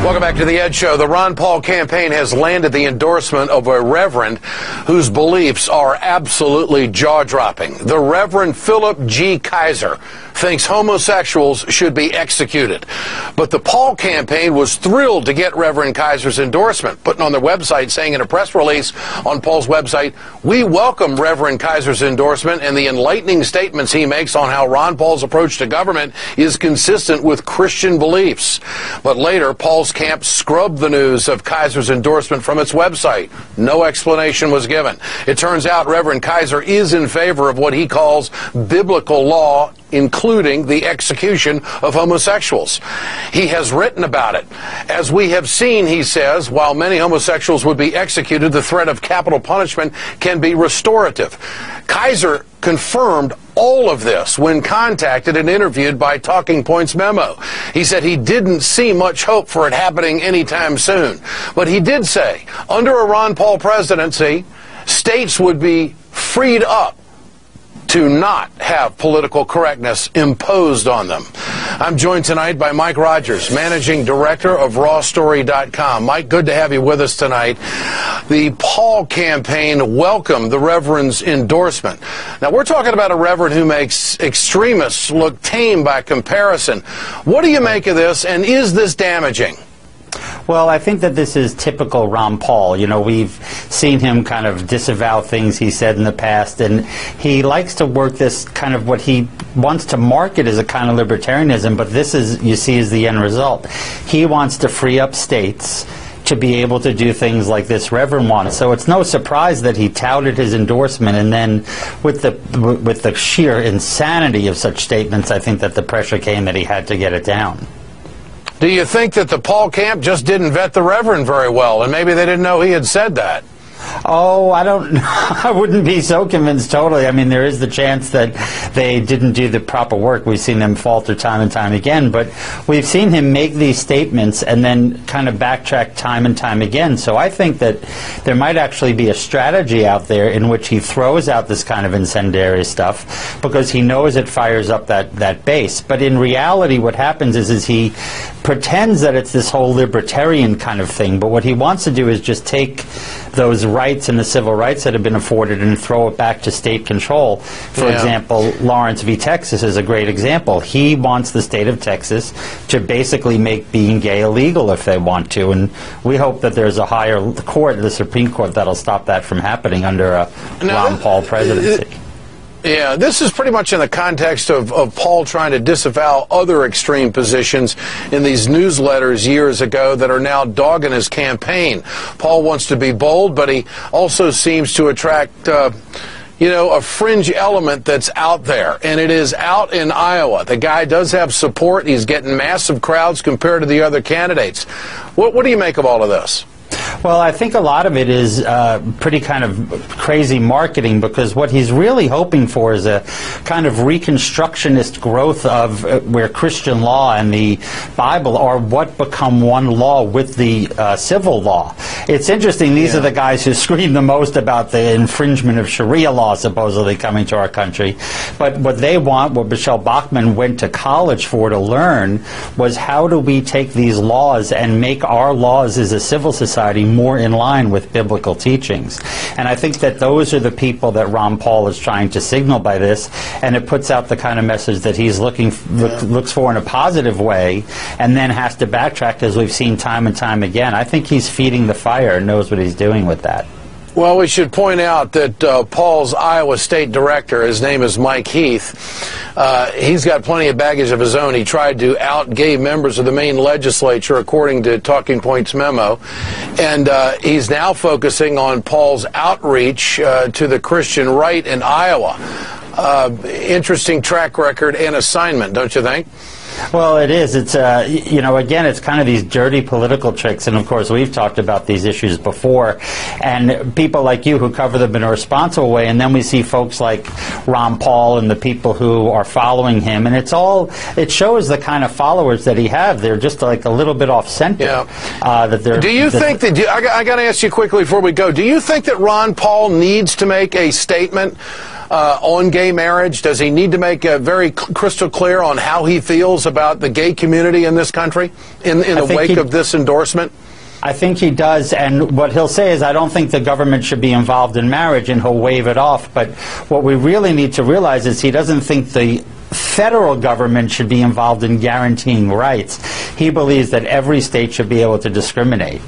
Welcome back to the Ed Show. The Ron Paul campaign has landed the endorsement of a reverend whose beliefs are absolutely jaw-dropping. The Reverend Philip G. Kaiser thinks homosexuals should be executed. But the Paul campaign was thrilled to get Reverend Kaiser's endorsement, putting on their website, saying in a press release on Paul's website, "We welcome Reverend Kaiser's endorsement and the enlightening statements he makes on how Ron Paul's approach to government is consistent with Christian beliefs." But later, Paul's camp scrubbed the news of Kaiser's endorsement from its website. No explanation was given. It turns out Reverend Kaiser is in favor of what he calls biblical law, including the execution of homosexuals. He has written about it. As we have seen, he says, while many homosexuals would be executed, the threat of capital punishment can be restorative. Kaiser confirmed all of this when contacted and interviewed by Talking Points Memo. He said he didn't see much hope for it happening anytime soon. But he did say, under a Ron Paul presidency, states would be freed up to not have political correctness imposed on them. I'm joined tonight by Mike Rogers, Managing Director of RawStory.com. Mike, good to have you with us tonight. The Paul campaign welcomed the Reverend's endorsement. Now, we're talking about a Reverend who makes extremists look tame by comparison. What do you make of this, and is this damaging? Well, I think that this is typical Ron Paul. You know, we've seen him kind of disavow things he said in the past, and he likes to work this kind of what he wants to market as a kind of libertarianism, but this is, you see, is the end result. He wants to free up states to be able to do things like this Reverend wanted. So it's no surprise that he touted his endorsement, and then with the sheer insanity of such statements, I think that the pressure came that he had to get it down. Do you think that the Paul camp just didn't vet the Reverend very well, and maybe they didn't know he had said that? Oh, I don't know. I wouldn't be so convinced totally. I mean, there is the chance that they didn't do the proper work. We've seen them falter time and time again, but we've seen him make these statements and then kind of backtrack time and time again. So I think that there might actually be a strategy out there in which he throws out this kind of incendiary stuff because he knows it fires up that base. But in reality, what happens is he pretends that it's this whole libertarian kind of thing, but what he wants to do is just take those rights and the civil rights that have been afforded and throw it back to state control. For example, Lawrence v. Texas is a great example. He wants the state of Texas to basically make being gay illegal if they want to, and we hope that there's a higher court, the Supreme Court, that'll stop that from happening under a Ron Paul presidency. Yeah, this is pretty much in the context of Paul trying to disavow other extreme positions in these newsletters years ago that are now dogging his campaign. Paul wants to be bold, but he also seems to attract you know, a fringe element that's out there, and it is out in Iowa. The guy does have support. He's getting massive crowds compared to the other candidates. What do you make of all of this? Well, I think a lot of it is pretty kind of crazy marketing, because what he's really hoping for is a kind of reconstructionist growth of where Christian law and the Bible are what become one law with the civil law. It's interesting, these are the guys who scream the most about the infringement of Sharia law supposedly coming to our country. But what they want, what Michelle Bachmann went to college for to learn, was how do we take these laws and make our laws as a civil society more in line with biblical teachings. And I think that those are the people that Ron Paul is trying to signal by this, and it puts out the kind of message that he's looks for in a positive way, and then has to backtrack, as we've seen time and time again. I think he's feeding the fire and knows what he's doing with that. Well, we should point out that Paul's Iowa State Director, his name is Mike Heath, he's got plenty of baggage of his own. He tried to out gay members of the Maine legislature, according to Talking Points Memo, and he's now focusing on Paul's outreach to the Christian right in Iowa. Interesting track record and assignment, don't you think? Well, it is. It's, you know, again, it's kind of these dirty political tricks, and of course we've talked about these issues before, and people like you who cover them in a responsible way, and then we see folks like Ron Paul and the people who are following him, and it shows the kind of followers that he has. They're just like a little bit off center. Yeah. Do you think that, I got to ask you quickly before we go, do you think that Ron Paul needs to make a statement on gay marriage? Does he need to make very crystal clear on how he feels about the gay community in this country in the wake of this endorsement? I think he does, and what he'll say is, I don't think the government should be involved in marriage, and he'll wave it off. But what we really need to realize is he doesn't think the federal government should be involved in guaranteeing rights. He believes that every state should be able to discriminate.